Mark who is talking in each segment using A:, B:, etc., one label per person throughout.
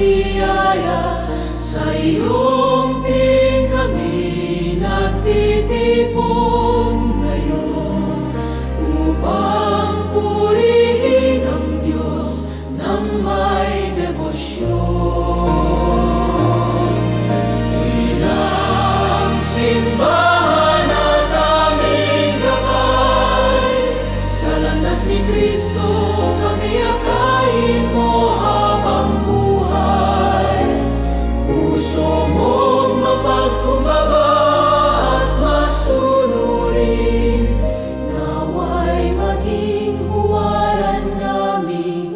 A: biyaya, sa iyong ping kami nagtitipon ngayon, upang purihin ang Diyos ng may debosyon. Ilang simbahan at aming gabay, sa landas ni Kristo kami akayin mo habang buhay. Puso mong mapagkumbaba at masunurin, naway maging huwaran naming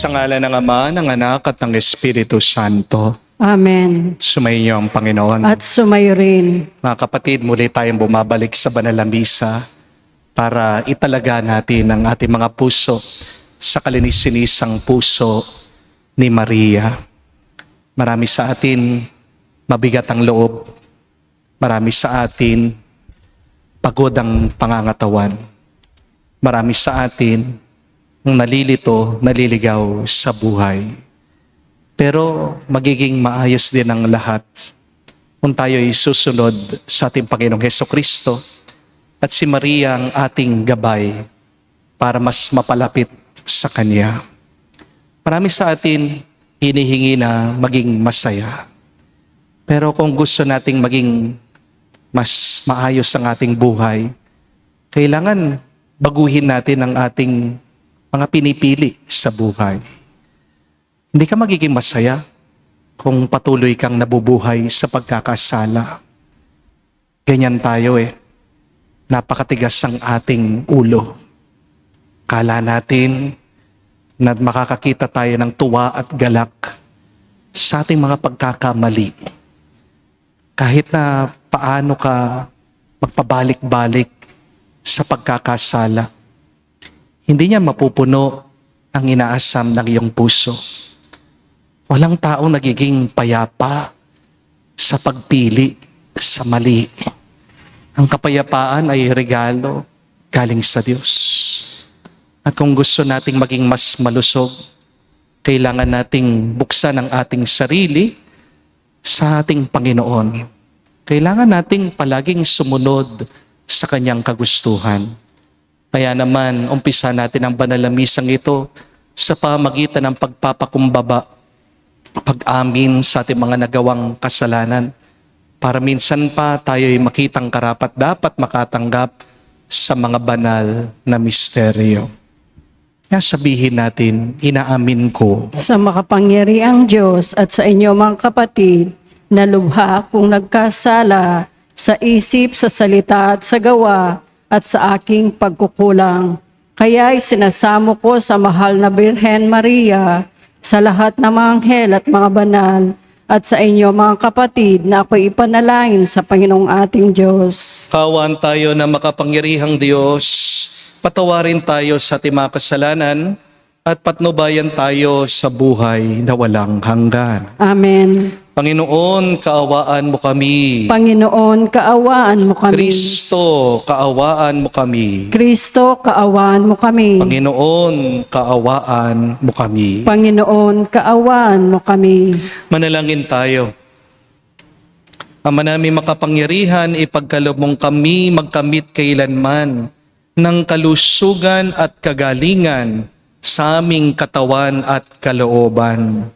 B: Sa ngalan ng Ama, ng Anak at ng Espiritu Santo.
C: Amen.
B: Sumainyo ang Panginoon.
C: At sumayo rin.
B: Mga kapatid, muli tayong bumabalik sa banal na misa para italaga natin ang ating mga puso sa kalinis-sinisang puso ni Maria. Marami sa atin mabigat ang loob. Marami sa atin pagod ang pangangatawan. Marami sa atin ang nalilito, naliligaw sa buhay. Pero magiging maayos din ang lahat kung tayo ay susunod sa ating Panginoong Hesukristo at si Maria ang ating gabay para mas mapalapit sa Kanya. Marami sa atin hinihingi na maging masaya. Pero kung gusto nating maging mas maayos ang ating buhay, kailangan baguhin natin ang ating mga pinipili sa buhay. Hindi ka magiging masaya kung patuloy kang nabubuhay sa pagkakasala. Ganyan tayo Napakatigas ang ating ulo. Kala natin na makakakita tayo ng tuwa at galak sa ating mga pagkakamali. Kahit na paano ka magpabalik-balik sa pagkakasala, hindi niya mapupuno ang inaasam ng iyong puso. Walang taong nagiging payapa sa pagpili sa mali. Ang kapayapaan ay regalo galing sa Diyos. At kung gusto nating maging mas malusog, kailangan nating buksan ang ating sarili sa ating Panginoon. Kailangan nating palaging sumunod sa Kanyang kagustuhan. Kaya naman, umpisa natin ang banal na misang ito sa pamagitan ng pagpapakumbaba, pag-amin sa ating mga nagawang kasalanan, para minsan pa tayo'y makitang karapat dapat makatanggap sa mga banal na misteryo. Kaya sabihin natin, inaamin ko
C: Sa makapangyarihang Diyos at sa inyo mga kapatid, na lubha kung nagkasala sa isip, sa salita at sa gawa, at sa aking pagkukulang. Kaya'y sinasamo ko sa mahal na Birhen Maria, sa lahat ng mga anghel at mga banal, at sa inyo mga kapatid na ako'y ipanalangin sa Panginoong ating Diyos.
B: kaawaan tayo na makapangyarihang Diyos, patawarin tayo sa ating mga kasalanan, at patnubayan tayo sa buhay na walang hanggan.
C: Amen.
B: Panginoon, kaawaan mo kami.
C: Panginoon, kaawaan mo kami.
B: Kristo, kaawaan mo kami.
C: Kristo, kaawaan mo kami.
B: Panginoon, kaawaan mo kami.
C: Panginoon, kaawaan mo kami.
B: Manalangin tayo. Ama namin makapangyarihan, ipagkaloob mong kami magkamit kailanman ng kalusugan at kagalingan sa aming katawan at kalooban.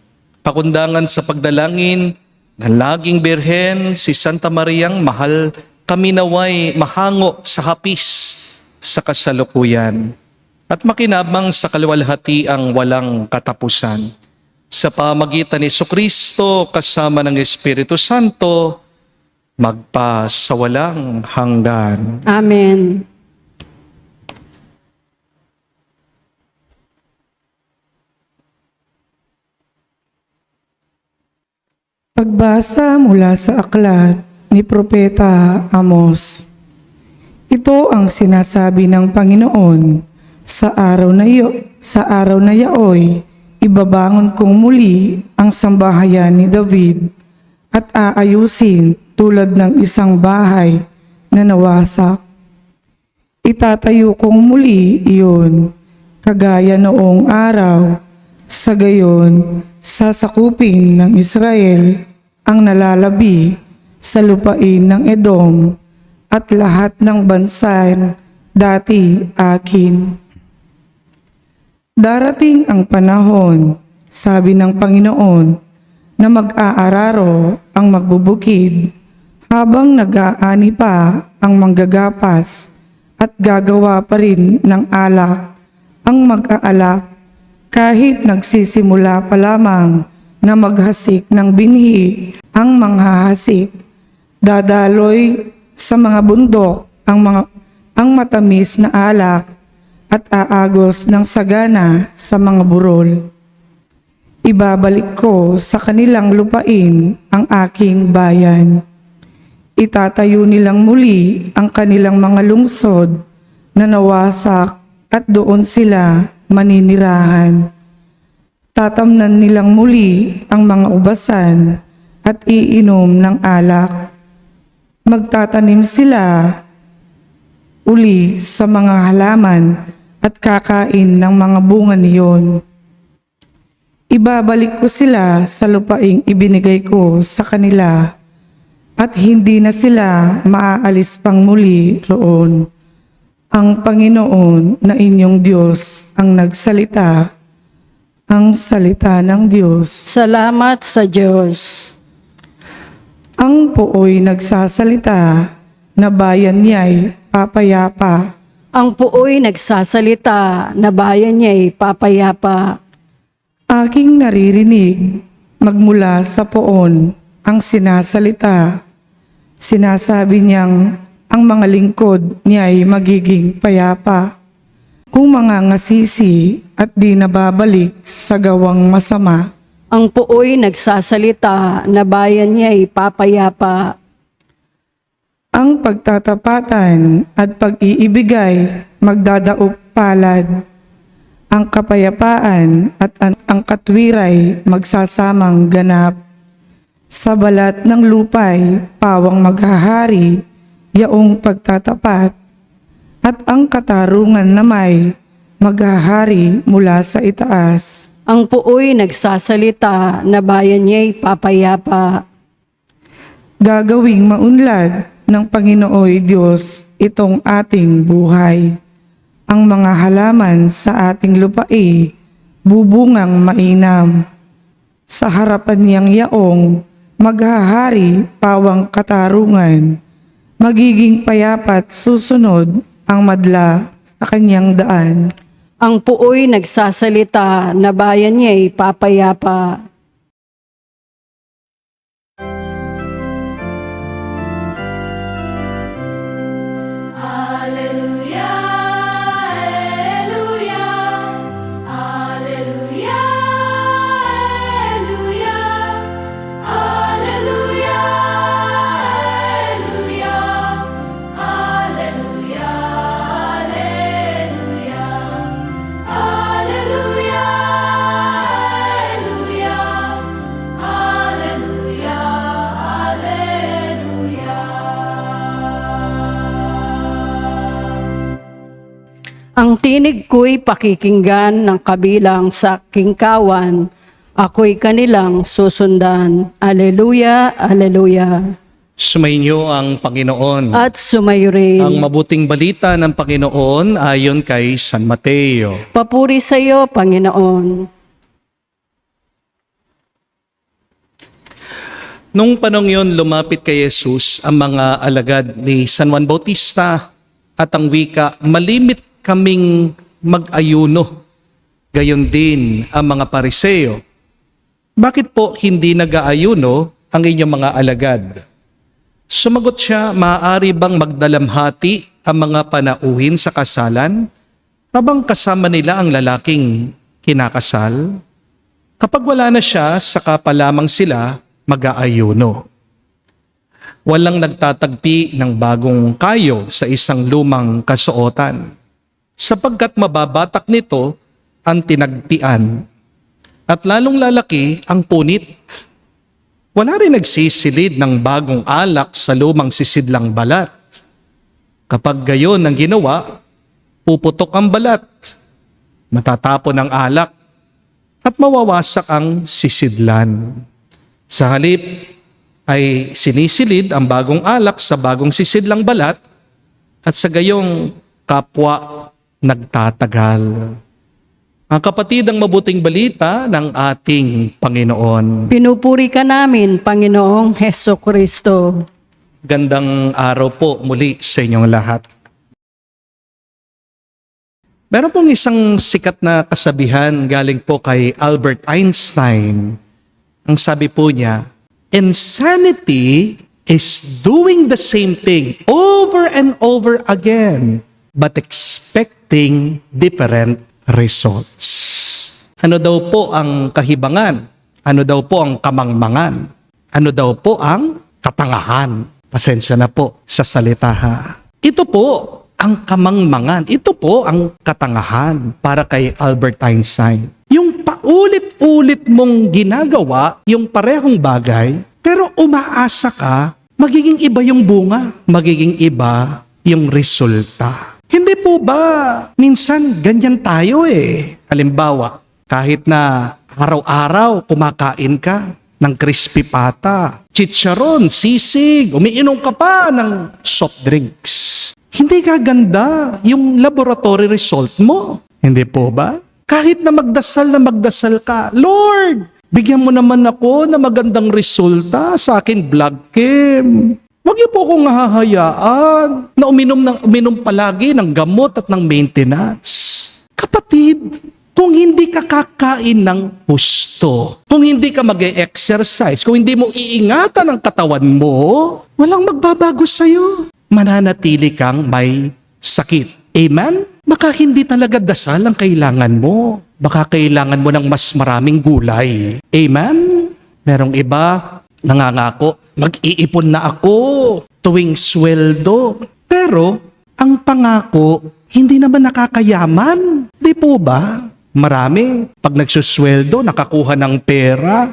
B: Pakundangan sa pagdalangin ng laging Birhen, si Santa Mariang mahal, kami naway mahango sa hapis sa kasalukuyan at makinabang sa kaluwalhatiang walang katapusan. Sa pamagitan ni Jesucristo kasama ng Espiritu Santo, magpasawalang hanggan.
C: Amen.
D: Pagbasa mula sa aklat ni Propeta Amos. Ito ang sinasabi ng Panginoon Sa araw na yaoy, ibabangon kong muli ang sambahayan ni David at aayusin tulad ng isang bahay na nawasak. Itatayo kong muli iyon, kagaya noong araw, sa gayon sasakupin ng Israel ang nalalabi sa lupain ng Edom at lahat ng bansang dati akin. Darating ang panahon, sabi ng Panginoon, na mag-aararo ang magbubukid habang nag-aani pa ang manggagapas at gagawa pa rin ng alak ang mag-aalak kahit nagsisimula pa lamang na maghasik ng binhi ang manghahasik. Dadaloy sa mga bundok ang matamis na alak at aagos ng sagana sa mga burol. Ibabalik ko sa kanilang lupain ang aking bayan. Itatayo nilang muli ang kanilang mga lungsod na nawasak at doon sila maninirahan. Tatamnan nilang muli ang mga ubasan at iinom ng alak. Magtatanim sila uli sa mga halaman at kakain ng mga bunga niyon. Ibabalik ko sila sa lupaing ibinigay ko sa kanila at hindi na sila maaalis pang muli roon. Ang Panginoon na inyong Diyos ang nagsalita, ang salita ng Diyos.
C: Salamat sa Diyos.
D: Ang pooy nagsasalita na bayan niya'y papayapa.
C: Ang puoy nagsasalita na bayan niya'y papayapa.
D: Aking naririnig magmula sa poon ang sinasalita. Sinasabi niyang ang mga lingkod niya'y magiging payapa. Kung mga ngasisi at di nababalik sa gawang masama.
C: Ang puoy nagsasalita na bayan niya'y papayapa.
D: Ang pagtatapatan at pag-iibigay magdadaop palad. Ang kapayapaan at ang katwiray magsasamang ganap. Sa balat ng lupay, pawang maghahari, yaong pagtatapat. At ang katarungan na may maghahari mula sa itaas.
C: Ang puoy nagsasalita na bayan niya'y papayapa.
D: Gagawing maunlad ng Panginooy Diyos itong ating buhay. Ang mga halaman sa ating lupai bubungang mainam. Sa harapan niyang yaong maghahari pawang katarungan. Magiging payapat susunod ang madla sa kanyang daan.
C: Ang puoy nagsasalita na bayan niya'y papayapa.
A: Alleluia, Alleluia, Alleluia, Alleluia, Alleluia, Alleluia, Alleluia, Alleluia, Alleluia, Alleluia,
C: Ang tinig ko'y pakikinggan ng kabilang sa kingkawan. Ako'y kanilang susundan. Alleluia, Alleluia.
B: Sumainyo ang Panginoon.
C: At sumayo rin.
B: Ang mabuting balita ng Panginoon ayon kay San Mateo.
C: Papuri sa iyo, Panginoon.
B: Nung panong yon, lumapit kay Jesus ang mga alagad ni San Juan Bautista at ang wika, malimit kaming mag-ayuno. Gayon din ang mga Pariseo. Bakit po hindi nag-aayuno ang inyong mga alagad? Sumagot siya, maaari bang magdalamhati ang mga panauhin sa kasalan habang kasama nila ang lalaking kinakasal? Kapag wala na siya, saka pa lamang sila mag-aayuno. Walang nagtatagpi ng bagong kayo sa isang lumang kasuotan. sapagkat mababatak nito ang tinagpian, at lalong lalaki ang punit. Wala rin nagsisilid ng bagong alak sa lumang sisidlang balat. Kapag gayon ang ginawa, puputok ang balat, matatapon ang alak, at mawawasak ang sisidlan. Sa halip ay sinisilid ang bagong alak sa bagong sisidlang balat, at sa gayong kapwa nagtatagal. Ang kapatid, ang mabuting balita ng ating Panginoon.
C: Pinupuri ka namin, Panginoong Heso Kristo.
B: Gandang araw po muli sa inyong lahat. Meron pong isang sikat na kasabihan galing po kay Albert Einstein. Ang sabi po niya, insanity is doing the same thing over and over again, but expecting different results. Ano daw po ang kahibangan? Ano daw po ang kamangmangan? Ano daw po ang katangahan? Pasensya na po sa salita ha. Ito po ang kamangmangan. Ito po ang katangahan para kay Albert Einstein. Yung paulit-ulit mong ginagawa yung parehong bagay, pero umaasa ka, magiging iba yung bunga, magiging iba yung resulta. Hindi po ba minsan ganyan tayo Halimbawa, kahit na araw-araw kumakain ka ng crispy pata, chicharon, sisig, umiinom ka pa ng soft drinks. Hindi gaganda yung laboratory result mo. Hindi po ba? Kahit na magdasal ka, Lord, bigyan mo naman ako na magandang resulta sa akin blood chem. Huwag niyo po akong hahayaan na uminom palagi ng gamot at ng maintenance. Kapatid, kung hindi ka kakain ng husto, kung hindi ka mag-e-exercise, kung hindi mo iingatan ang katawan mo, walang magbabago sa'yo. Mananatili kang may sakit. Amen? Baka hindi talaga dasal ang kailangan mo. Baka kailangan mo ng mas maraming gulay. Amen? Merong iba, nangangako, mag-iipon na ako tuwing sweldo. Pero, ang pangako, hindi naman nakakayaman. Di po ba? Marami, pag nagsusweldo, nakakuha ng pera,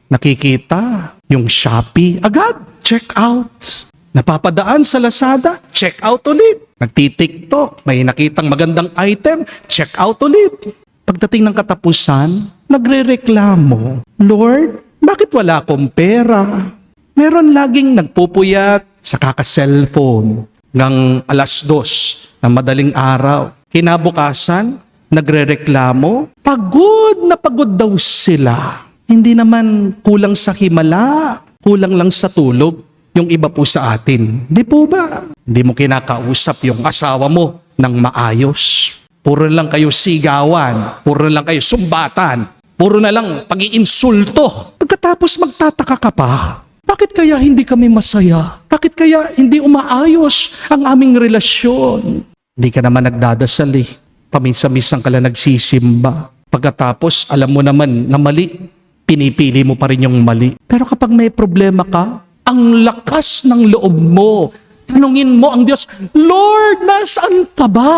B: nakikita yung Shopee, agad, check out. Napapadaan sa Lazada, check out ulit. Nagtitiktok, may nakitang magandang item, check out ulit. Pagdating ng katapusan, nagrereklamo, Lord, bakit wala akong pera? Meron laging nagpupuyat sa kaka-cellphone ng 2:00 ng madaling araw. Kinabukasan, nagrereklamo, pagod na pagod daw sila. Hindi naman kulang sa himala, kulang lang sa tulog yung iba po sa atin. Di po ba? Hindi mo kinakausap yung asawa mo ng maayos. Puro lang kayo sigawan, puro lang kayo sumbatan, puro na lang pag-iinsulto. Pagkatapos magtataka ka pa, bakit kaya hindi kami masaya? Bakit kaya hindi umaayos ang aming relasyon? Hindi ka naman nagdadasal Paminsan-minsan ka lang nagsisimba. Pagkatapos, alam mo naman na mali, pinipili mo pa rin yung mali. Pero kapag may problema ka, ang lakas ng loob mo, tanungin mo ang Diyos, Lord, nasaan ka ba?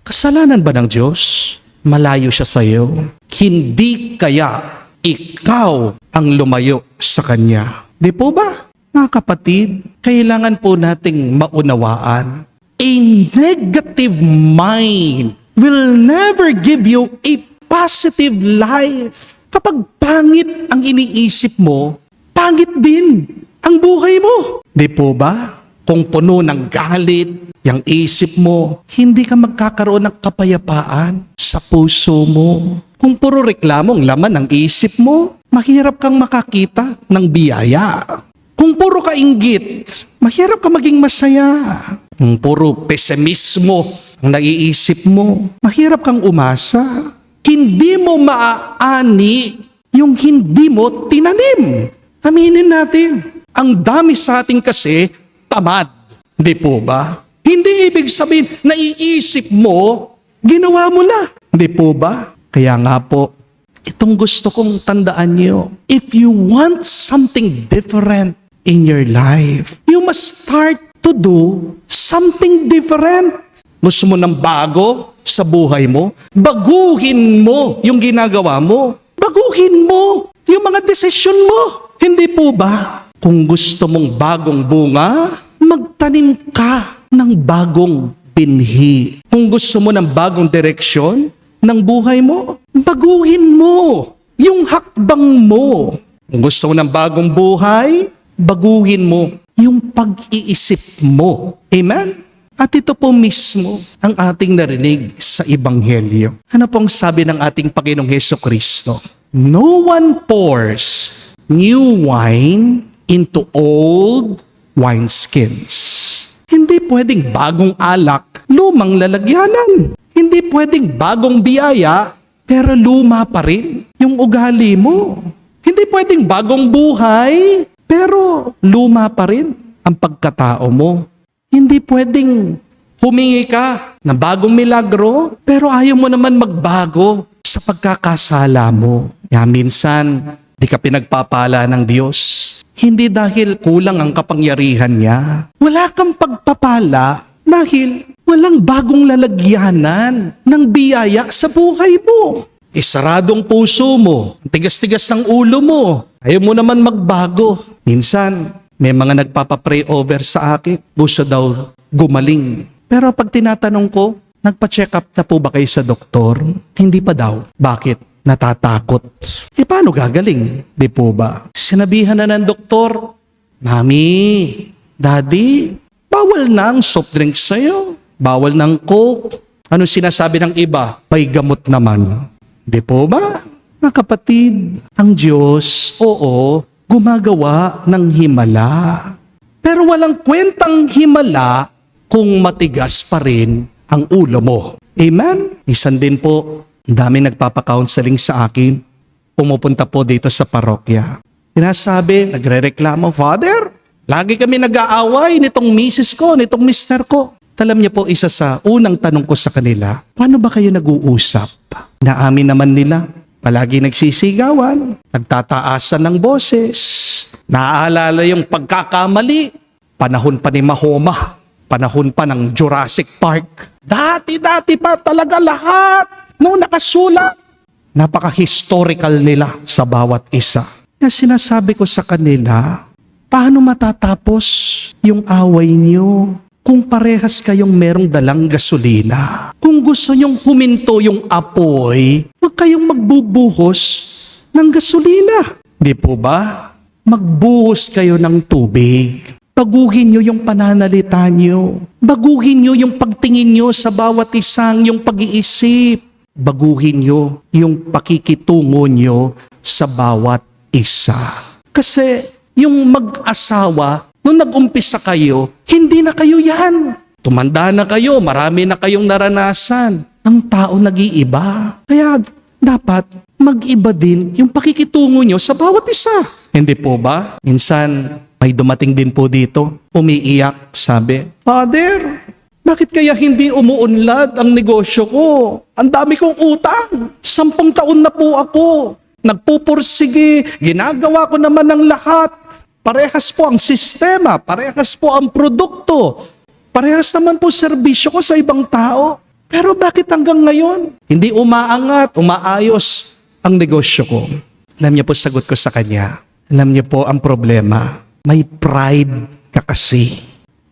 B: Kasalanan ba ng Diyos? Malayo siya sa iyo. Hindi kaya ikaw ang lumayo sa Kanya. Di po ba? Mga kapatid, kailangan po nating maunawaan. A negative mind will never give you a positive life. Kapag pangit ang iniisip mo, pangit din ang buhay mo. Di po ba? Kung puno ng galit, yung isip mo, hindi ka magkakaroon ng kapayapaan sa puso mo. Kung puro reklamong laman ang isip mo, mahirap kang makakita ng biyaya. Kung puro kainggit, mahirap ka maging masaya. Kung puro pesimismo ang naiisip mo, mahirap kang umasa. Hindi mo maaani yung hindi mo tinanim. Aminin natin. Ang dami sa atin kasi tamad. Di po ba? Hindi ibig sabihin, naiisip mo, ginawa mo na. Di po ba? Kaya nga po, itong gusto kong tandaan niyo. If you want something different in your life, you must start to do something different. Gusto mo ng bago sa buhay mo? Baguhin mo yung ginagawa mo. Baguhin mo yung mga desisyon mo. Hindi po ba? Kung gusto mong bagong bunga, magtanim ka ng bagong binhi. Kung gusto mo ng bagong direksyon ng buhay mo, baguhin mo yung hakbang mo. Kung gusto mo ng bagong buhay, baguhin mo yung pag-iisip mo. Amen? At ito po mismo ang ating narinig sa Ebanghelyo. Ano pong sabi ng ating Panginoong Hesukristo? No one pours new wine into old wineskins. Hindi pwedeng bagong alak, lumang lalagyanan. Hindi pwedeng bagong biyaya, pero luma pa rin yung ugali mo. Hindi pwedeng bagong buhay, pero luma pa rin ang pagkatao mo. Hindi pwedeng humingi ka ng bagong milagro, pero ayaw mo naman magbago sa pagkakasala mo. Kaya minsan, di ka pinagpapala ng Diyos. Hindi dahil kulang ang kapangyarihan niya. Wala kang pagpapala dahil walang bagong lalagyanan ng biyaya sa buhay mo. Isaradong puso mo, tigas-tigas ng ulo mo. Ayaw mo naman magbago. Minsan, may mga nagpapapray over sa akin. Gusto daw gumaling. Pero pag tinatanong ko, nagpa-check up na po ba kayo sa doktor? Hindi pa daw. Bakit? Natatakot. Paano gagaling? Di po ba? Sinabihan na ng doktor, Mami, Daddy, bawal na ang soft drinks sa'yo. Bawal ng Coke. Ano sinasabi ng iba? May gamot naman. Di po ba? Mga kapatid, ang Diyos, oo, gumagawa ng himala. Pero walang kwentang himala kung matigas pa rin ang ulo mo. Amen? Isan din po, ang dami nagpapa-counseling sa akin. Pumupunta po dito sa parokya. Sinasabi, nagre-reklamo, Father, lagi kami nag-aaway nitong misis ko, nitong mister ko. Alam niyo po, isa sa unang tanong ko sa kanila, paano ba kayo nag-uusap? Naamin naman nila, palagi nagsisigawan, nagtataasan ng boses, naaalala yung pagkakamali, panahon pa ni Mahoma, panahon pa ng Jurassic Park. Dati pa talaga lahat, nung nakasulat. Napaka-historical nila sa bawat isa. Kaya sinasabi ko sa kanila, paano matatapos yung away niyo? Kung parehas kayong merong dalang gasolina. Kung gusto nyong huminto yung apoy, huwag kayong magbubuhos ng gasolina. Di po ba? Magbuhos kayo ng tubig. Baguhin nyo yung pananalita nyo. Baguhin nyo yung pagtingin nyo sa bawat isang yung pag-iisip. Baguhin nyo yung pakikitungo nyo sa bawat isa. Kasi yung mag-asawa, nung nag-umpisa kayo, hindi na kayo yan. Tumanda na kayo, marami na kayong naranasan. Ang tao nag-iiba. Kaya dapat mag-iba din yung pakikitungo nyo sa bawat isa. Hindi po ba? Minsan, may dumating din po dito, umiiyak, sabi, Father, bakit kaya hindi umuunlad ang negosyo ko? Ang dami kong utang. 10 taon na po ako. Nagpupursige, ginagawa ko naman ng lahat. Parehas po ang sistema, parehas po ang produkto, parehas naman po serbisyo ko sa ibang tao. Pero bakit hanggang ngayon, hindi umaangat, umaayos ang negosyo ko? Alam niyo po, sagot ko sa kanya, alam niyo po ang problema, may pride ka kasi.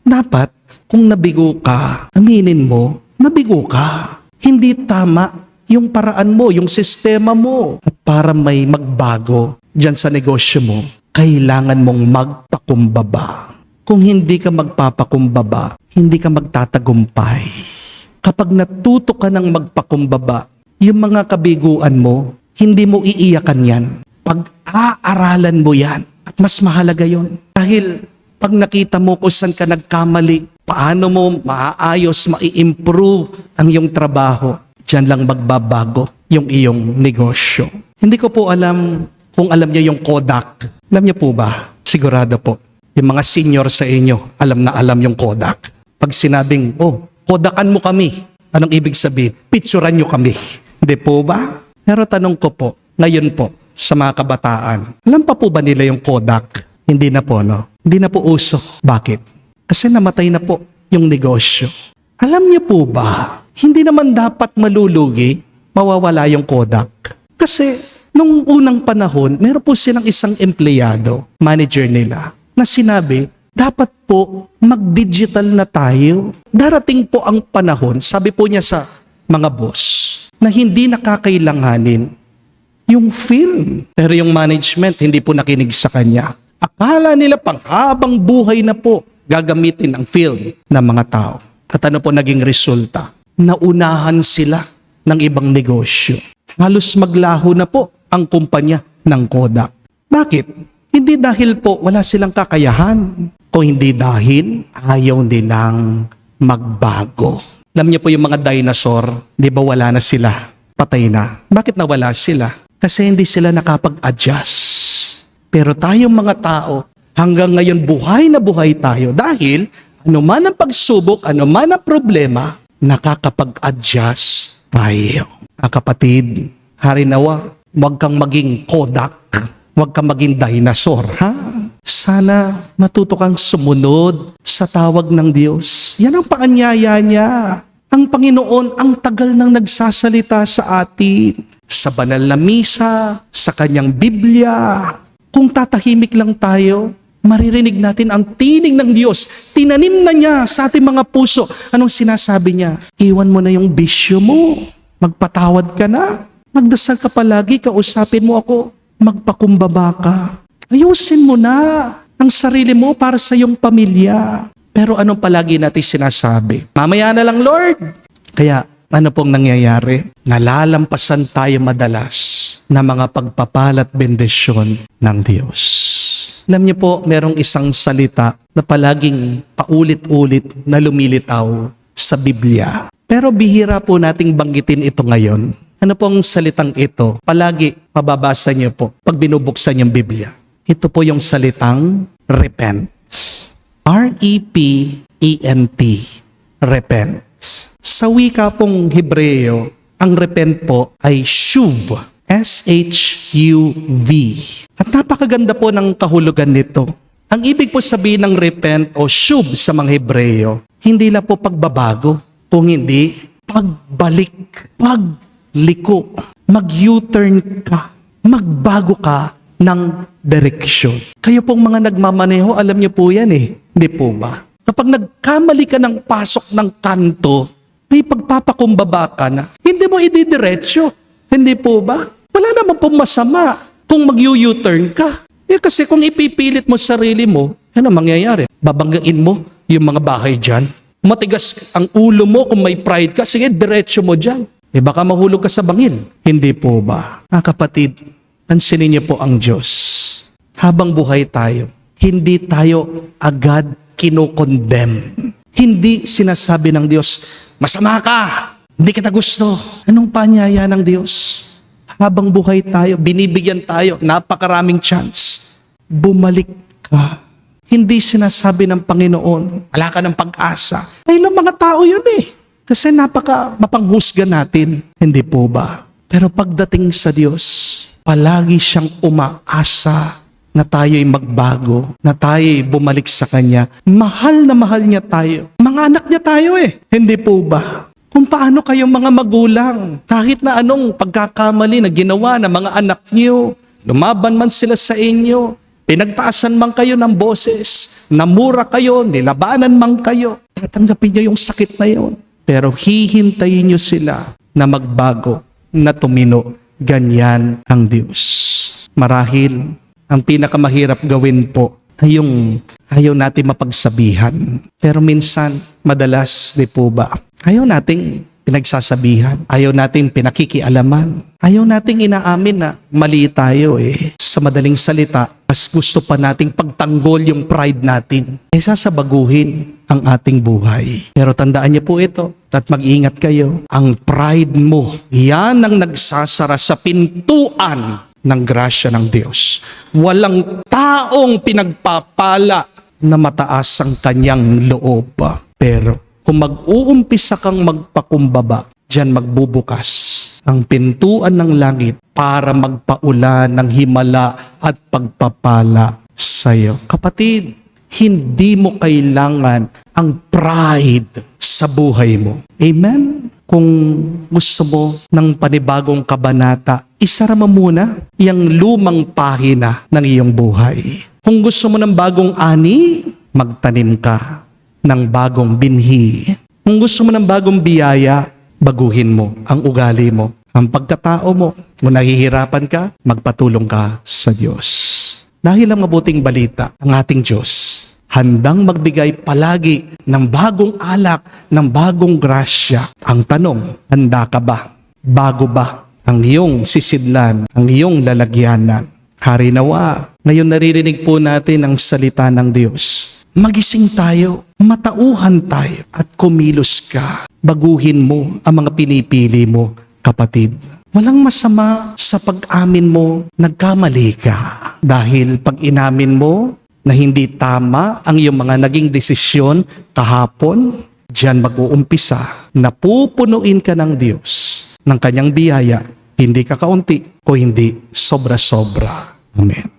B: Dapat, kung nabigo ka, aminin mo, nabigo ka. Hindi tama yung paraan mo, yung sistema mo. At para may magbago dyan sa negosyo mo, kailangan mong magpakumbaba. Kung hindi ka magpapakumbaba, hindi ka magtatagumpay. Kapag natuto ka ng magpakumbaba, yung mga kabiguan mo, hindi mo iiyakan yan. Pag-aaralan mo yan. At mas mahalaga yon. Dahil pag nakita mo kung saan ka nagkamali, paano mo maaayos, mai-improve ang iyong trabaho, diyan lang magbabago yung iyong negosyo. Hindi ko po alam kung alam niyo yung Kodak. Alam niyo po ba? Sigurado po. Yung mga senior sa inyo, alam na alam yung Kodak. Pag sinabing, Kodakan mo kami. Anong ibig sabihin? Picturean nyo kami. Hindi po ba? Pero tanong ko po, ngayon po, sa mga kabataan, alam pa po ba nila yung Kodak? Hindi na po, no? Hindi na po uso. Bakit? Kasi namatay na po yung negosyo. Alam niyo po ba, hindi naman dapat malulugi, mawawala yung Kodak. Kasi nung unang panahon, meron po silang isang empleyado, manager nila, na sinabi, dapat po mag-digital na tayo. Darating po ang panahon, sabi po niya sa mga boss, na hindi nakakailanganin yung film. Pero yung management, hindi po nakinig sa kanya. Akala nila panghabang buhay na po gagamitin ang film ng mga tao. At ano po naging resulta? Naunahan sila ng ibang negosyo. Halos maglaho na po ang kumpanya ng Kodak. Bakit? Hindi dahil po wala silang kakayahan. O hindi dahil ayaw nilang magbago. Alam niyo po yung mga dinosaur, di ba wala na sila? Patay na. Bakit nawala sila? Kasi hindi sila nakapag-adjust. Pero tayong mga tao, hanggang ngayon buhay na buhay tayo dahil anuman ang pagsubok, anuman ang problema, nakakapag-adjust tayo. Kapatid, harinawa, huwag kang maging Kodak, huwag kang maging dinosaur, ha? Sana matuto kang sumunod sa tawag ng Diyos. Yan ang paanyaya niya. Ang Panginoon ang tagal nang nagsasalita sa atin. Sa banal na misa, sa kanyang Biblia. Kung tatahimik lang tayo, maririnig natin ang tinig ng Diyos. Tinanim na niya sa ating mga puso. Anong sinasabi niya? Iwan mo na yung bisyo mo. Magpatawad ka na. Magdasal ka palagi, kausapin mo ako. Magpakumbaba ka. Ayusin mo na ang sarili mo para sa iyong pamilya. Pero anong palagi natin sinasabi? Mamaya na lang, Lord. Kaya ano pong nangyayari? Nalalampasan tayo madalas na mga pagpapalat bendisyon ng Diyos. Alam niyo po, merong isang salita na palaging paulit-ulit na lumilitaw sa Biblia. Pero bihira po nating banggitin ito ngayon. Ano pong salitang ito? Palagi mababasa niyo po pag binubuksan yung Biblia. Ito po yung salitang repent. R-E-P-E-N-T. Repent. Sa wika pong Hebreo, ang repent po ay shuv. S-H-U-V. At napakaganda po ng kahulugan nito. Ang ibig po sabihin ng repent o shuv sa mga Hebreo, hindi lang po pagbabago, kung hindi pagbalik, pagliko, mag-U-turn ka, magbago ka ng direksyon. Kayo pong mga nagmamaneho, alam niyo po yan eh. Hindi po ba? Kapag nagkamali ka ng pasok ng kanto, may pagpapakumbaba ka na, hindi mo ididiretso. Hindi po ba? Wala naman pong masama kung mag-U-turn ka. Kasi kung ipipilit mo sarili mo, ano mangyayari? Babanggain mo yung mga bahay dyan. Matigas ang ulo mo kung may pride ka, sige, diretso mo dyan. Baka mahulog ka sa bangin. Hindi po ba? Kapatid, pansinin niyo po ang Diyos. Habang buhay tayo, hindi tayo agad kinokondem. Hindi sinasabi ng Diyos, masama ka, hindi kita gusto. Anong paanyaya ng Diyos? Habang buhay tayo, binibigyan tayo, napakaraming chance. Bumalik ka. Hindi sinasabi ng Panginoon, wala ka ng pag-asa. Ay lang mga tao yun eh. Kasi napaka mapanghusga natin. Hindi po ba? Pero pagdating sa Diyos, palagi siyang umaasa na tayo'y magbago, na tayo'y bumalik sa Kanya. Mahal na mahal niya tayo. Mga anak niya tayo eh. Hindi po ba? Kung paano kayong mga magulang, kahit na anong pagkakamali na ginawa ng mga anak niyo, lumaban man sila sa inyo, pinagtaasan man kayo ng boses, namura kayo, nilabanan man kayo, tatanggapin niyo yung sakit na yon. Pero hihintayin niyo sila na magbago, na tumino. Ganyan ang Diyos. Marahil, ang pinakamahirap gawin po ay yung ayaw natin mapagsabihan. Pero minsan, madalas, di po ba? Ayaw nating pinagsasabihan. Ayaw nating pinakikialaman. Ayaw nating inaamin na mali tayo eh. Sa madaling salita, mas gusto pa nating pagtanggol yung pride natin. Kaysa sa baguhin ang ating buhay. Pero tandaan niyo po ito at mag-ingat kayo. Ang pride mo, yan ang nagsasara sa pintuan ng grasya ng Diyos. Walang taong pinagpapala na mataas ang kanyang loob. Pero kung mag-uumpisa kang magpakumbaba, diyan magbubukas ang pintuan ng langit para magpaulan ng himala at pagpapala sa iyo. Kapatid, hindi mo kailangan ang pride sa buhay mo. Amen? Kung gusto mo ng panibagong kabanata, isara mo muna yung lumang pahina ng iyong buhay. Kung gusto mo ng bagong ani, magtanim ka ng bagong binhi. Kung gusto mo ng bagong biyaya, baguhin mo ang ugali mo, ang pagkatao mo. Kung nahihirapan ka, magpatulong ka sa Diyos. Dahil ang mabuting balita, ang ating Diyos, handang magbigay palagi ng bagong alak, ng bagong grasya. Ang tanong, handa ka ba? Bago ba ang iyong sisidlan, ang iyong lalagyanan? Hari nawa, ngayon naririnig po natin ang salita ng Diyos. Magising tayo, matauhan tayo, at kumilos ka. Baguhin mo ang mga pinipili mo, kapatid. Walang masama sa pag-amin mo, nagkamali ka. Dahil pag inamin mo na hindi tama ang iyong mga naging desisyon kahapon, diyan mag-uumpisa na pupunuin ka ng Diyos ng kanyang biyaya, hindi kakaunti o hindi sobra-sobra. Amen.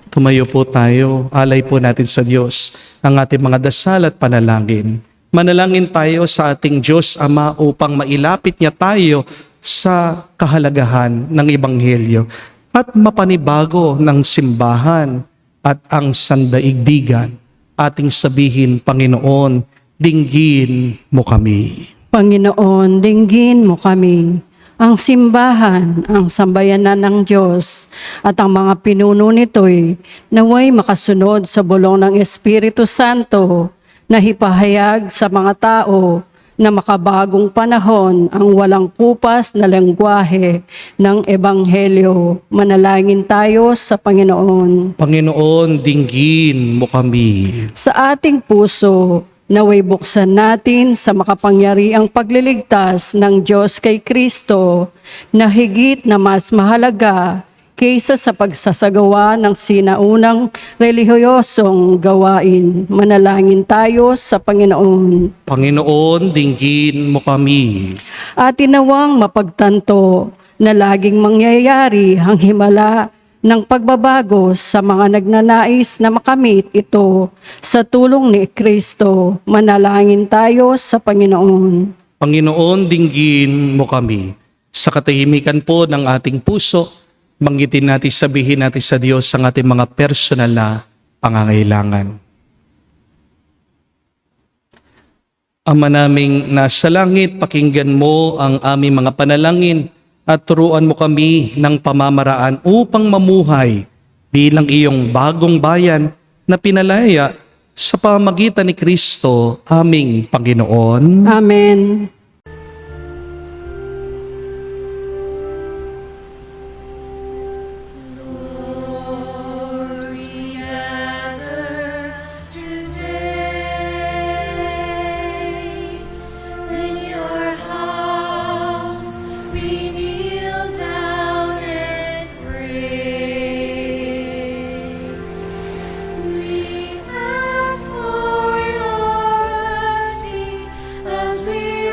B: Tumayo po tayo, alay po natin sa Diyos ang ating mga dasal at panalangin. Manalangin tayo sa ating Diyos Ama upang mailapit niya tayo sa kahalagahan ng Ebanghelyo at mapanibago ng simbahan at ang sandaigdigan. Ating sabihin, Panginoon, dinggin mo kami.
C: Panginoon, dinggin mo kami. Ang simbahan, ang sambayanan ng Diyos at ang mga pinuno nito'y naway makasunod sa bulong ng Espiritu Santo na hipahayag sa mga tao na makabagong panahon ang walang kupas na lengguwahe ng Ebanghelyo. Manalangin tayo sa Panginoon.
B: Panginoon, dinggin mo kami.
C: Sa ating puso, naway buksan natin sa makapangyariang pagliligtas ng Diyos kay Kristo na higit na mas mahalaga kaysa sa pagsasagawa ng sinaunang relihiyosong gawain. Manalangin tayo sa Panginoon.
B: Panginoon, dinggin mo kami.
C: At inawang mapagtanto na laging mangyayari ang himala ng pagbabago sa mga nagnanais na makamit ito sa tulong ni Kristo. Manalangin tayo sa Panginoon.
B: Panginoon, dinggin mo kami. Sa katahimikan po ng ating puso, banggitin natin, sabihin natin sa Diyos ang ating mga personal na pangangailangan. Ama naming nasa langit, pakinggan mo ang aming mga panalangin at turuan mo kami ng pamamaraan upang mamuhay bilang iyong bagong bayan na pinalaya sa pamamagitan ni Kristo, aming Panginoon.
C: Amen.
A: Lord, we gather today in your house. We kneel down and pray. We ask for your mercy as we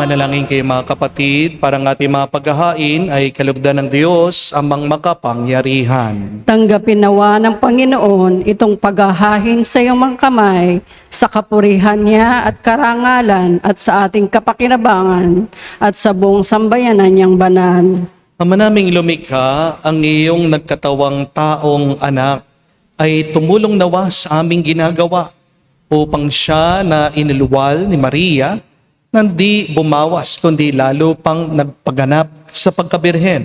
B: Manalangin kayo mga kapatid, para ang ating mga paghahain ay kalugdan ng Diyos amang makapangyarihan.
C: Tanggapin nawa ng Panginoon itong paghahain sa iyong mga kamay, sa kapurihan niya at karangalan at sa ating kapakinabangan at sa buong sambayanan niyang banal.
B: Ama naming lumikha, ang iyong nagkatawang taong anak ay tumulong nawa sa aming ginagawa upang siya na iniluwal ni Maria nandi bumawas kundi lalo pang nagpaganap sa pagkabirhen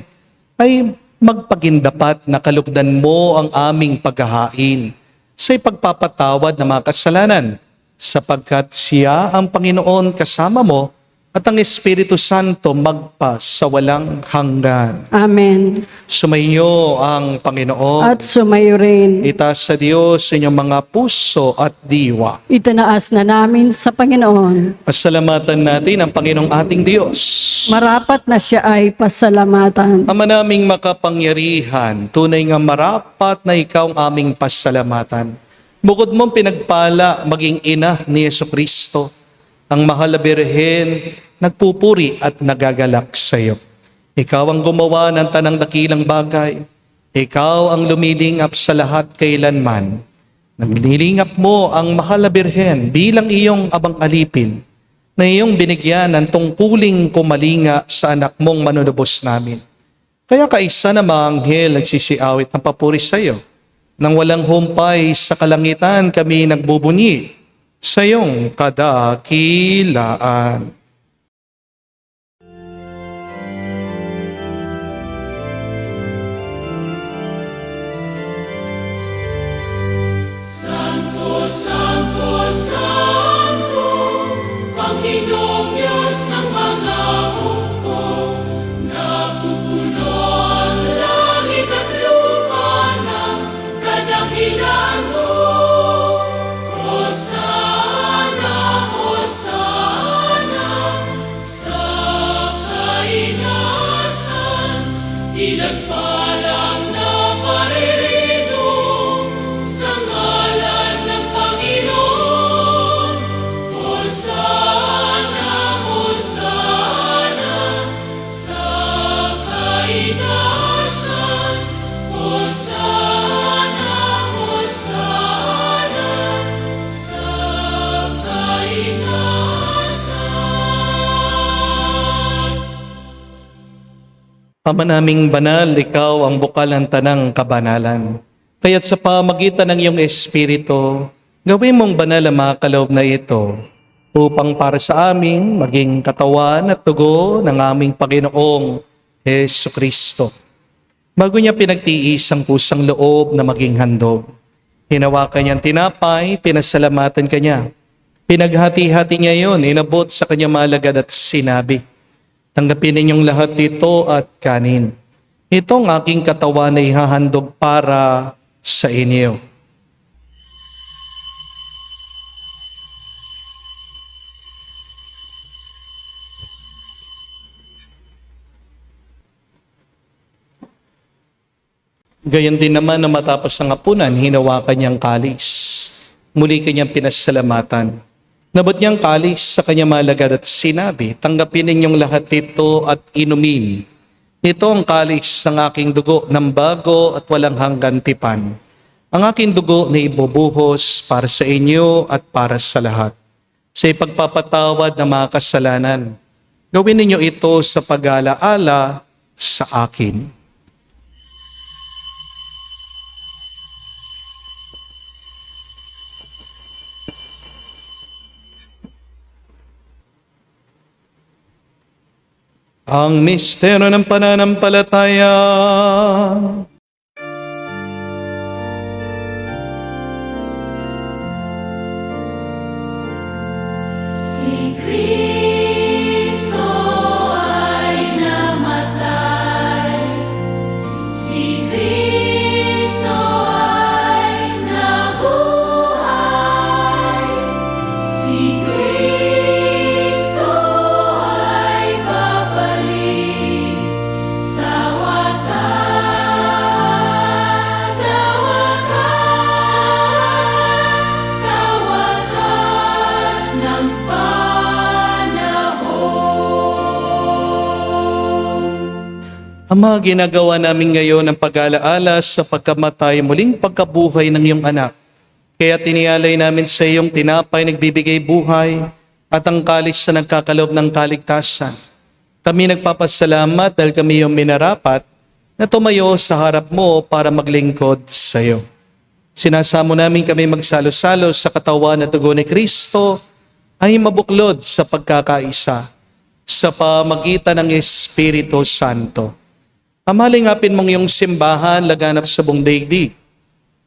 B: ay magpagindapat na kalugdan mo ang aming paghahain sa ipagpapatawad ng mga kasalanan sapagkat siya ang Panginoon kasama mo at ang Espiritu Santo magpa sa walang hanggan.
C: Amen.
B: Sumainyo ang Panginoon.
C: At sumayo rin.
B: Itaas sa Diyos sa inyong mga puso at diwa.
C: Itinaas na namin sa Panginoon.
B: Pasalamatan natin ang Panginoong ating Diyos.
C: Marapat na siya ay pasalamatan.
B: Ama naming makapangyarihan, tunay nga marapat na ikaw ang aming pasalamatan. Bukod mong pinagpala maging ina ni Jesucristo, ang mahal na Birhen, nagpupuri at nagagalak sa iyo. Ikaw ang gumawa ng tanang dakilang bagay. Ikaw ang lumilingap sa lahat kailanman. Naglilingap mo ang mahal na Birhen bilang iyong abang alipin na iyong binigyan ng tungkuling kumalinga sa anak mong manunubos namin. Kaya kaisa na mga anghel nagsisiawit ng papuri sa iyo. Nang walang humpay sa kalangitan kami nagbubunyi sa iyong kadakilaan.
A: Santo, Santo, Santo, Panginoong Diyos ng mga hukbo, napupuno ang langit at lupa ng kadakilaan mo. Hosana, Hosana, sa kainasan, pinagpalang na paririto sa ngalan ng Panginoon. Hosana, Hosana, sa kainasan. Hosana, Hosana, sa kainasan.
B: Ama naming banal, ikaw ang bukal ng tanang kabanalan. Kaya't sa pamagitan ng iyong Espiritu, gawin mong banal ang mga kaloob na ito upang para sa amin maging katawan at dugo ng aming Panginoong Jesucristo. Bago niya pinagtiis ang pusang loob na maging handog, hinawakan niyang tinapay, pinasalamatan kanya. Pinaghati-hati niya yon, inabot sa kanyang malagad at sinabi, tanggapin ninyong lahat dito at kanin. Itong aking katawan ay hahandog para sa inyo. Gayon din naman na matapos ang hapunan, hinawakan niyang kalis. Muli kanyang pinasalamatan. Nabot niyang kalis sa kanyang malagad at sinabi, tanggapin ninyong lahat ito at inumin. Ito ang kalis ng aking dugo ng bago at walang hanggan tipan. Ang aking dugo na ibubuhos para sa inyo at para sa lahat. Sa ipagpapatawad ng mga kasalanan, gawin ninyo ito sa pag-alaala sa akin. Ang misteryo ng pananampalataya.
A: Si Kristo ay namatay, si Kristo ay nabuhay, si Kristo ay babalik sa wakas.
B: Ama, ginagawa namin ngayon ang pag-alaala sa pagkamatay, muling pagkabuhay ng iyong anak. Kaya tinialay namin sa iyong tinapay nagbibigay buhay at ang kalis na nagkakaloob ng kaligtasan. Kami nagpapasalamat dahil kami yung minarapat na tumayo sa harap mo para maglingkod sa iyo. Sinasamo namin kami magsalo-salo sa katawan at dugo ni Kristo ay mabuklod sa pagkakaisa sa pamagitan ng Espiritu Santo. Amalingapin mong iyong simbahan laganap sa buong daigdig.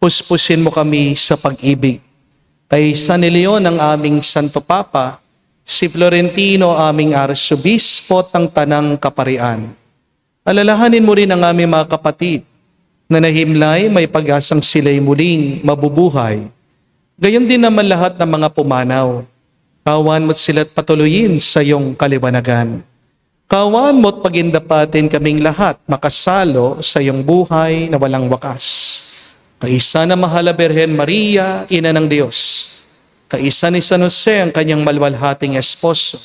B: Puspusin mo kami sa pag-ibig. Kay San Leon ang aming Santo Papa, si Florentino aming Arsobispo ng Tanang Kaparian. Alalahanin mo rin ang aming mga kapatid na nahimlay may pag-asang sila'y muling mabubuhay. Gayon din naman lahat ng mga pumanaw. Kawan mo't sila't patuloyin sa iyong kaliwanagan. Kawan mo't pagindapatin kaming lahat makasalo sa iyong buhay na walang wakas. Kaisa na mahal na Birhen Maria, Ina ng Diyos. Kaisa ni San Jose ang kanyang malwalhating esposo.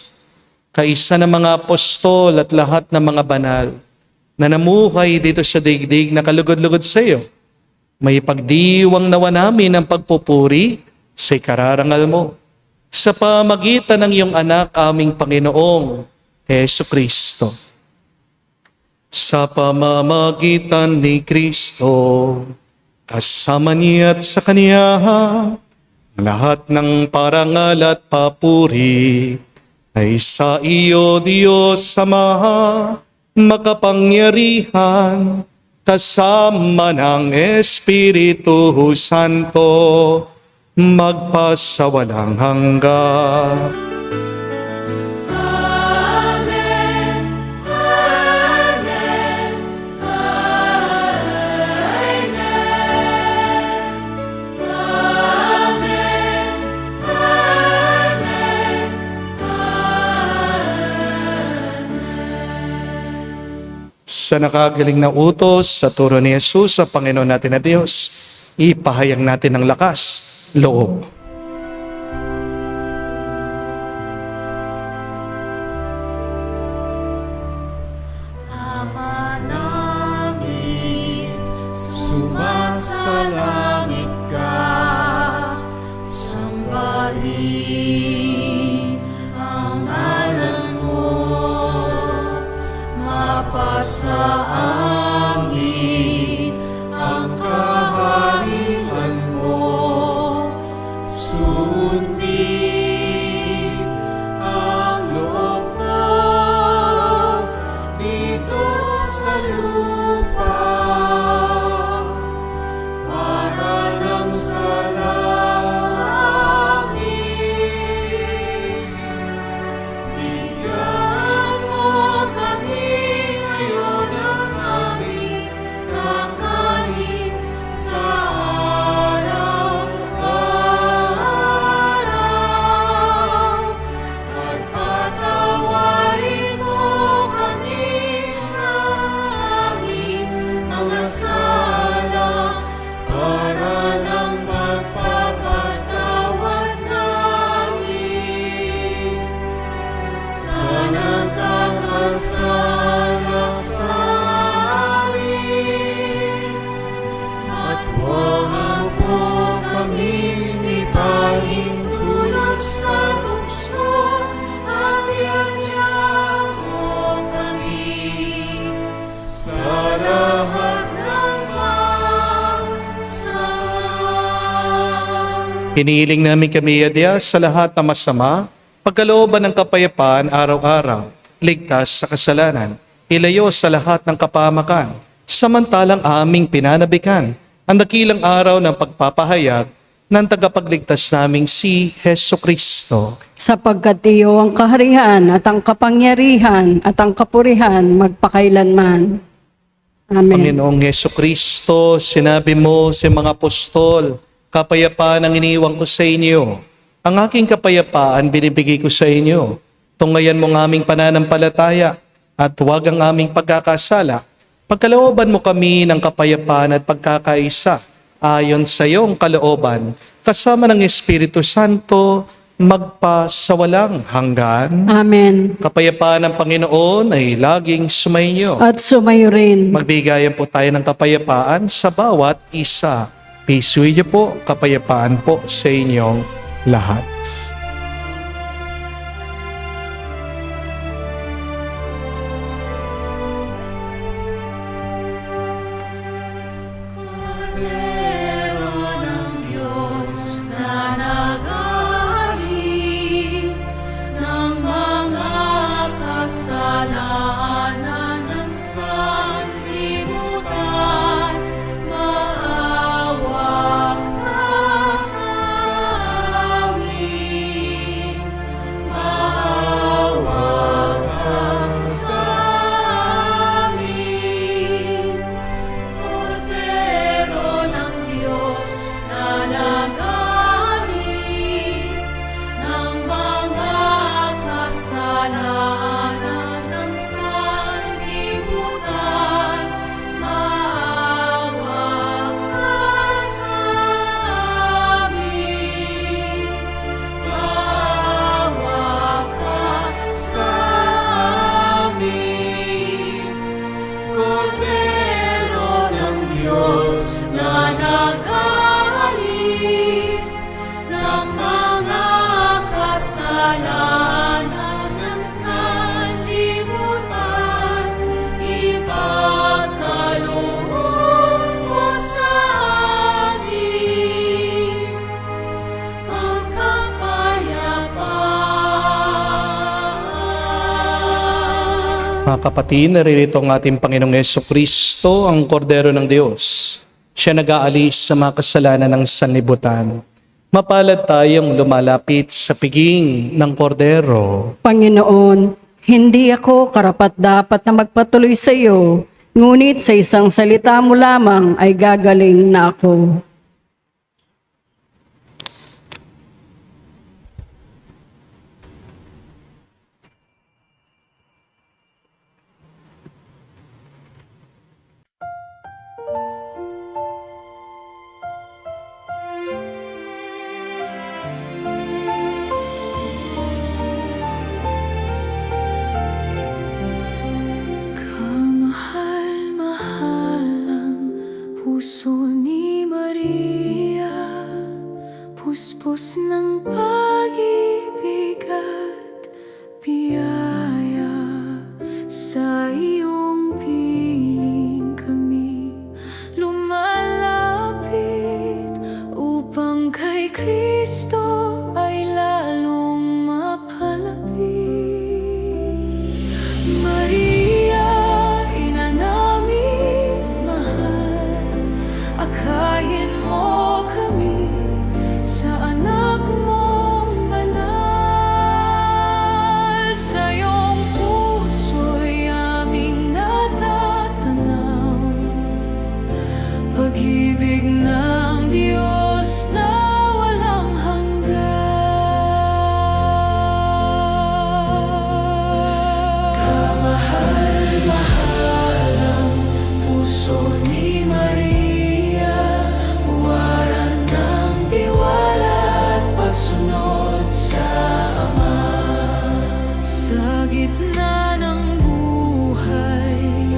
B: Kaisa ng mga apostol at lahat ng mga banal na namuhay dito sa daigdig na kalugod-lugod sa iyo. May pagdiwang nawa namin ang pagpupuri sa kararangal mo. Sa pamagitan ng iyong anak, aming Panginoong Hesu Kristo. Sa pamamagitan ni Kristo, kasama niya at sa Kanya, lahat ng parangal at papuri ay sa iyo, Diyos Ama, makapangyarihan, kasama ng Espiritu Santo, magpasawalang hanggan. Sa nakagaling na utos sa turo ni Jesus sa Panginoon natin na Diyos, ipahayag natin ng lakas, loob.
A: Ama namin, sumasalangit ka, sambahin ang ngalan mo, mapasa amin ang kaharian mo, sundin ang loob mo dito sa lupa, para nang sa langit. Bigyan mo kami ngayon ng aming kakanin sa araw-araw, at patawarin mo kami sa aming mga sala, para ng pagpapatawad namin sa nagkakasala sa amin. At huwag mo kaming ipahintulot sa tukso, at iadya mo kami sa lahat ng masama.
B: Hinihiling namin kami, Yadya, sa lahat ng masama, pagkalooban ng kapayapaan araw-araw, ligtas sa kasalanan, ilayo sa lahat ng kapahamakan, samantalang aming pinanabikan ang dakilang araw ng pagpapahayag ng tagapagligtas naming si Hesu Kristo.
C: Sapagkat iyo ang kaharian at ang kapangyarihan at ang kapurihan magpakailanman. Amen.
B: Panginoong Hesu Kristo, sinabi mo sa mga apostol, kapayapaan ang iniiwan ko sa inyo. Ang aking kapayapaan binibigay ko sa inyo. Tungayan mo ang aming pananampalataya at huwag ang aming pagkakasala. Pagkalooban mo kami ng kapayapaan at pagkakaisa ayon sa iyong kalooban, kasama ng Espiritu Santo, magpasawalang hanggan.
C: Amen.
B: Kapayapaan ng Panginoon ay laging sumainyo.
C: At sumayo rin.
B: Magbigayan po tayo ng kapayapaan sa bawat isa. Peace with you po, kapayapaan po sa inyong lahat.
A: Kordero ng Diyos na nag-aalis ng mga kasalanan ng sanlibutan, maawa ka sa amin. Maawa ka sa amin. Kordero ng Diyos na nag-aalis ng mga kasalanan ng sanlibutan, maawa ka sa amin. Maawa ka sa amin. Kordero ng Diyos na nag-aalis ng mga kasalanan ng sanlibutan, ipagkaloob mo sa amin ang kapayapaan.
B: Mga kapatid, naririto ang ating Panginoong Jesucristo, ang Kordero ng Diyos. Siya nag-aalis sa mga kasalanan ng sanlibutan. Mapalad tayong lumalapit sa piging ng Kordero.
C: Panginoon, hindi ako karapat-dapat na magpatuloy sa iyo, ngunit sa isang salita mo lamang ay gagaling na ako.
A: Kamahal-mahal ang puso ni Maria, puspos ng pag-ibig at biyaya. Sa iyong piling kami lumalapit, upang kay Kristo ay lalong mapalapit. Maria, ina namin mahal, akayin mo kami sa anak mong banal. Sa iyong puso'y aming natatanaw, pag-ibig ng Diyos na walang hanggan. Kamahal-mahal ang puso ni Maria, huwaran ng tiwala at pagsunod sa Ama. Sa gitna ng buhay,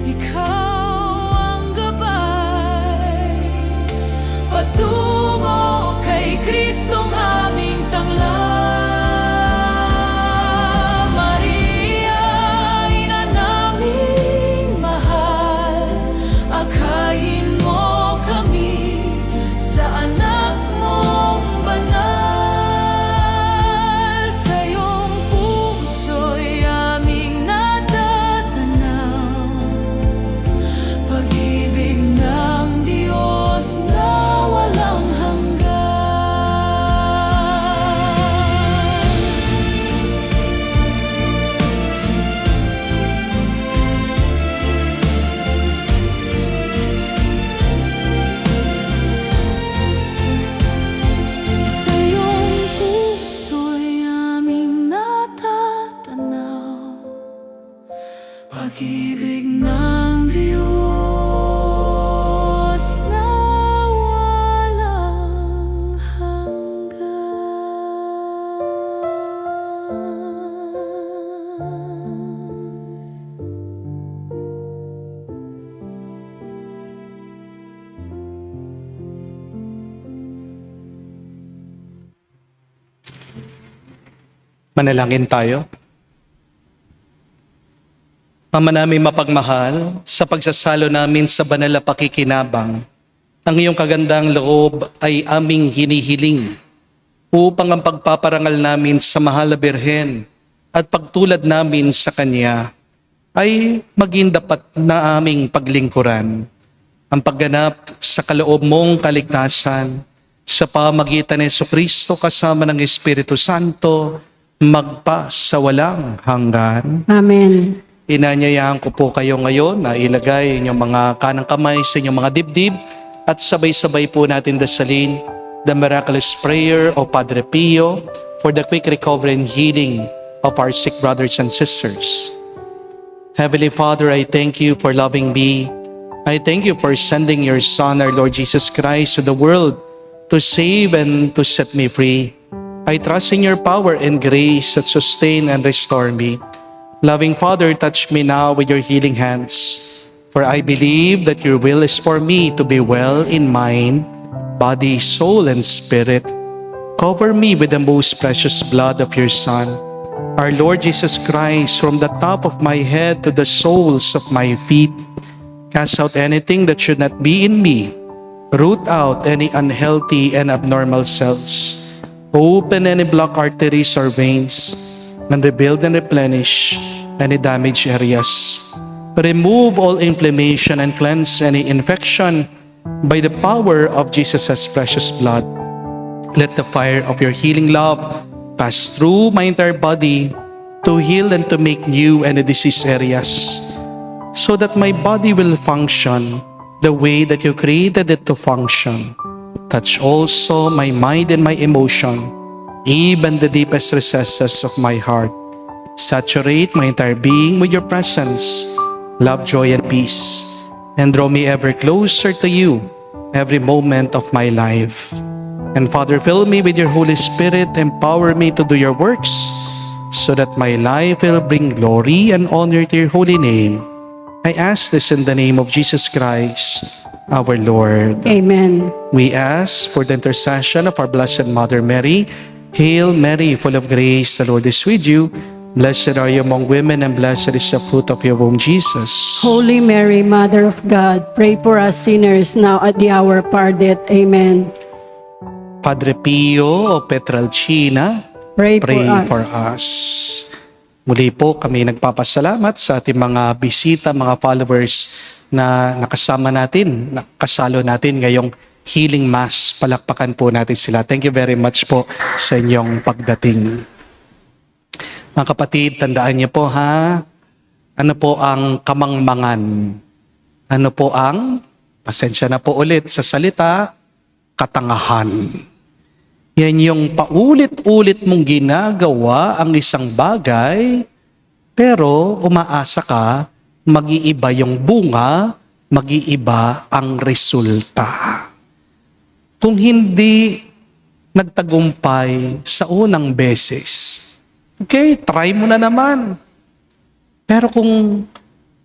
A: ikaw ang gabay, patungo kay Kristong aming tangla. Maria, ina naming mahal, akayin mo kami sa anak mong banal. Sa iyong puso'y aming natatanaw, pag-ibig ng Diyos na walang hanggan. Sa iyong puso'y aming natatanaw, pag-ibig ng Diyos na walang hanggan.
B: Manalangin tayo. Ama namin mapagmahal, sa pagsasalo namin sa banal na pakikinabang, ang iyong kagandang loob ay aming hinihiling upang ang pagpaparangal namin sa mahal na Birhen at pagtulad namin sa Kanya ay maging dapat na aming paglingkuran. Ang pagganap sa kaloob mong kaligtasan sa pamagitan ni Jesucristo kasama ng Espiritu Santo magpa sa walang hanggan.
C: Amen.
B: Inanyayahan ko po kayo ngayon na ilagay inyong mga kanang kamay sa inyong mga dibdib at sabay-sabay po natin dasalin the miraculous prayer of Padre Pio for the quick recovery and healing of our sick brothers and sisters. Heavenly Father, I thank you for loving me. I thank you for sending your Son, our Lord Jesus Christ, to the world to save and to set me free. I trust in your power and grace that sustain and restore me. Loving Father, touch me now with your healing hands, for I believe that your will is for me to be well in mind, body, soul, and spirit. Cover me with the most precious blood of your Son, our Lord Jesus Christ, from the top of my head to the soles of my feet. Cast out anything that should not be in me. Root out any unhealthy and abnormal cells. Open any blocked arteries or veins, and rebuild and replenish any damaged areas. Remove all inflammation and cleanse any infection by the power of Jesus' precious blood. Let the fire of your healing love pass through my entire body to heal and to make new any disease areas, so that my body will function the way that you created it to function. Touch also my mind and my emotion, even the deepest recesses of my heart. Saturate my entire being with your presence, love, joy, and peace, and draw me ever closer to you every moment of my life. And Father, fill me with your Holy Spirit, empower me to do your works, so that my life will bring glory and honor to your holy name. I ask this in the name of Jesus Christ, our Lord.
C: Amen.
B: We ask for the intercession of our Blessed Mother Mary. Hail Mary, full of grace, the Lord is with you. Blessed are you among women, and blessed is the fruit of your womb, Jesus.
C: Holy Mary, Mother of God, pray for us sinners now at the hour of our death. Amen.
B: Padre Pio o Petralcina,
C: Pray
B: pray
C: for us.
B: for us. Muli po kami nagpapasalamat sa ating mga bisita, mga followers na nakasama natin, nakasalo natin ngayong Healing Mass. Palakpakan po natin sila. Thank you very much po sa inyong pagdating. Mga kapatid, tandaan niyo po ha, ano po ang kamangmangan? Ano po ang, pasensya na po ulit sa salita, katangahan. Yan yung paulit-ulit mong ginagawa ang isang bagay, pero umaasa ka, mag-iiba yung bunga, mag-iiba ang resulta. Kung hindi nagtagumpay sa unang beses, okay, try mo na naman. Pero kung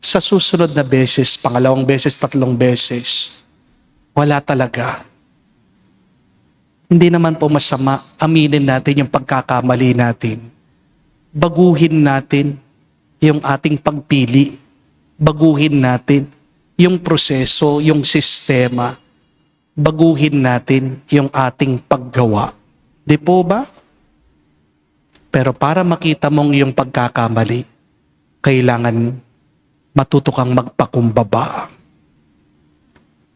B: sa susunod na beses, pangalawang beses, tatlong beses, wala talaga. Hindi naman po masama, aminin natin yung pagkakamali natin. Baguhin natin yung ating pagpili. Baguhin natin yung proseso, yung sistema. Baguhin natin yung ating paggawa. Di po ba? Pero para makita mong iyong pagkakamali, kailangan matuto kang magpakumbaba.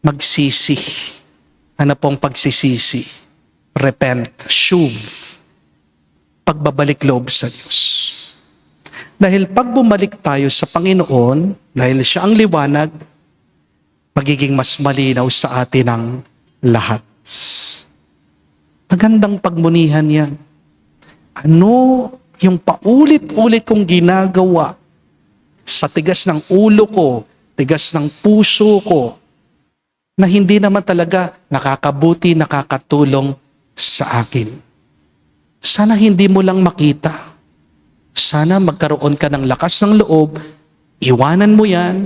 B: Magsisi. Ano pong pagsisisi? Repent, shuv. Pagbabalik loob sa Diyos. Dahil pag bumalik tayo sa Panginoon, dahil siya ang liwanag, magiging mas malinaw sa atin ang lahat. Magandang pagmunihan yan. Ano yung paulit-ulit kong ginagawa sa tigas ng ulo ko, tigas ng puso ko, na hindi naman talaga nakakabuti, nakakatulong sa akin. Sana hindi mo lang makita. Sana magkaroon ka ng lakas ng loob, iwanan mo yan,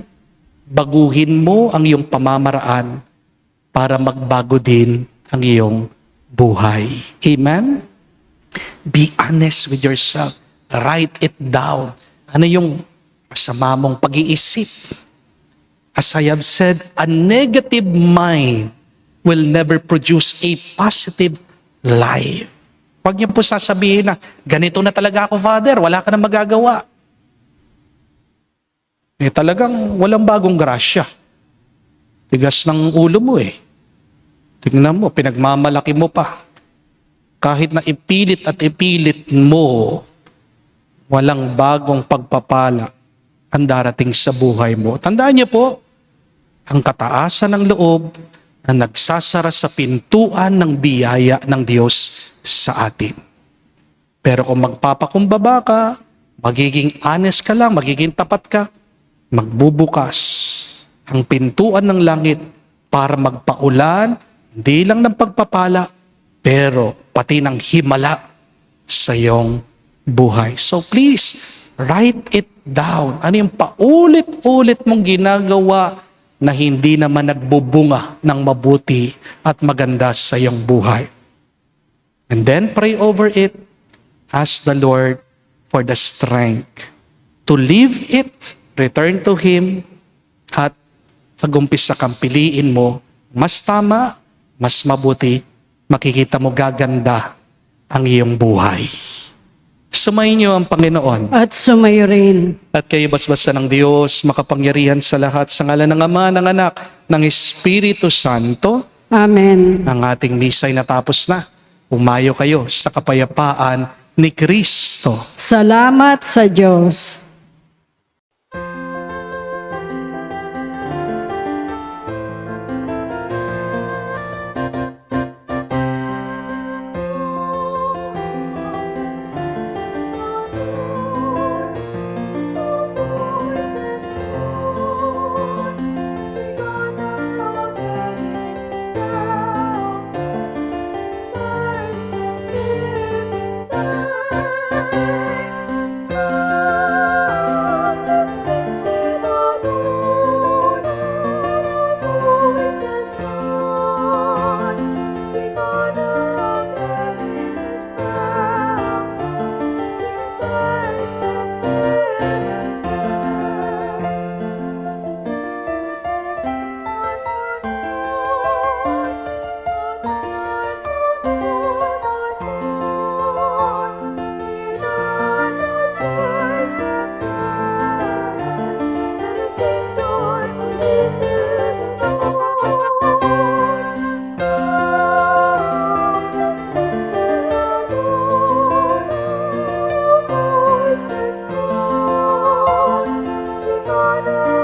B: baguhin mo ang iyong pamamaraan para magbago din ang iyong buhay. Amen? Be honest with yourself. Write it down. Ano yung masama mong pag-iisip? As I have said, a negative mind will never produce a positive life. Huwag niyo po sasabihin na, ganito na talaga ako, Father, wala ka na magagawa. Talagang walang bagong grasya. Tigas ng ulo mo Tingnan mo, pinagmamalaki mo pa. Kahit na ipilit at ipilit mo, walang bagong pagpapala ang darating sa buhay mo. Tandaan niyo po, ang kataasan ng loob na nagsasara sa pintuan ng biyaya ng Diyos sa atin. Pero kung magpapakumbaba ka, magiging honest ka lang, magiging tapat ka, magbubukas ang pintuan ng langit para magpaulan, hindi lang ng pagpapala, pero pati ng himala sa iyong buhay. So please, write it down. Ano yung paulit-ulit mong ginagawa na hindi naman nagbubunga ng mabuti at maganda sa iyong buhay. And then pray over it. Ask the Lord for the strength to leave it, return to Him, at mag-umpisa kang piliin mo, mas tama, mas mabuti, makikita mo gaganda ang iyong buhay. Sumayin niyo ang Panginoon.
C: At sumayo rin.
B: At kayo basbasa ng Diyos, makapangyarihan sa lahat, sa ngalan ng Ama, ng Anak, ng Espiritu Santo.
C: Amen.
B: Ang ating misa'y natapos na. Umayo kayo sa kapayapaan ni Kristo.
C: Salamat sa Diyos.
A: Voices on, sweet honor.